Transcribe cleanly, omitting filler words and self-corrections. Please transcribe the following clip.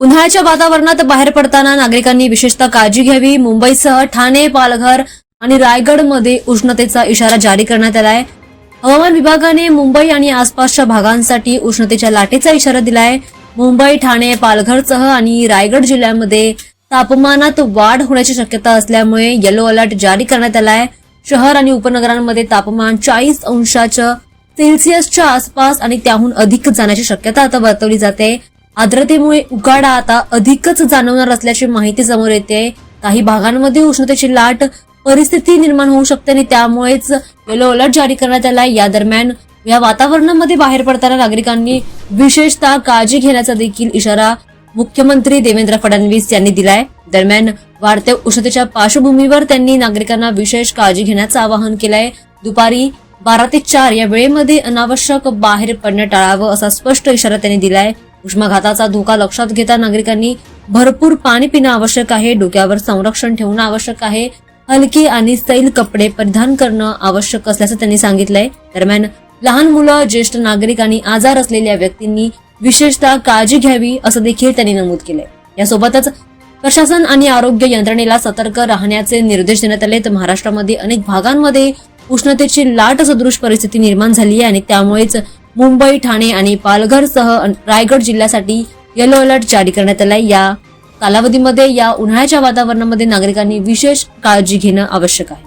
उन्हाळ्याच्या वातावरणात बाहेर पडताना नागरिकांनी विशेषतः काळजी घ्यावी। मुंबईसह ठाणे, पालघर आणि रायगडमध्ये उष्णतेचा इशारा जारी करण्यात आलाय। हवामान विभागाने मुंबई आणि आसपासच्या भागांसाठी उष्णतेच्या लाटेचा इशारा दिलाय। मुंबई, ठाणे, पालघरसह आणि रायगड जिल्ह्यांमध्ये तापमानात वाढ होण्याची शक्यता असल्यामुळे येलो अलर्ट जारी करण्यात आलाय। शहर आणि उपनगरांमध्ये तापमान 40 अंशाच्या सेल्सिअसच्या आसपास आणि त्याहून अधिक जाण्याची शक्यता आता वर्तवली जाते। आर्द्रतेमुळे उकाडा आता अधिकच जाणवणार असल्याची माहिती समोर येते। काही भागांमध्ये उष्णतेची लाट परिस्थिती निर्माण होऊ शकते आणि त्यामुळेच येलो अलर्ट जारी करण्यात आलाय। या दरम्यान या वातावरणामध्ये बाहेर पडताना नागरिकांनी विशेषतः काळजी घेण्याचा देखील इशारा मुख्यमंत्री देवेंद्र फडणवीस यांनी दिलाय। दरम्यान वाढत्या उष्णतेच्या पार्श्वभूमीवर त्यांनी नागरिकांना विशेष काळजी घेण्याचं आवाहन केलंय। दुपारी 12 ते 4 या वेळेमध्ये अनावश्यक बाहेर पडणं टाळावं असा स्पष्ट इशारा त्यांनी दिलाय। उष्माघाताचा धोका लक्षात घेता नागरिकांनी भरपूर पाणी पिणं आवश्यक आहे। डोक्यावर संरक्षण ठेवणं आवश्यक आहे। हलके आणि सैल कपडे परिधान करणं आवश्यक असल्याचं त्यांनी सांगितलंय। दरम्यान लहान मुलं, ज्येष्ठ नागरिक आणि आजार असलेल्या व्यक्तींनी विशेषतः काळजी घ्यावी असं देखील त्यांनी नमूद केलंय। यासोबतच प्रशासन आणि आरोग्य यंत्रणेला सतर्क राहण्याचे निर्देश देण्यात आले। तर महाराष्ट्रामध्ये अनेक भागांमध्ये उष्णतेची लाट सदृश परिस्थिती निर्माण झाली आहे आणि त्यामुळेच मुंबई, ठाणे आणि पालघरसह रायगड जिल्ह्यासाठी येलो अलर्ट जारी करण्यात आलाय। या कालावधीमध्ये या उन्हाळ्याच्या वातावरणामध्ये नागरिकांनी विशेष काळजी घेणं आवश्यक आहे।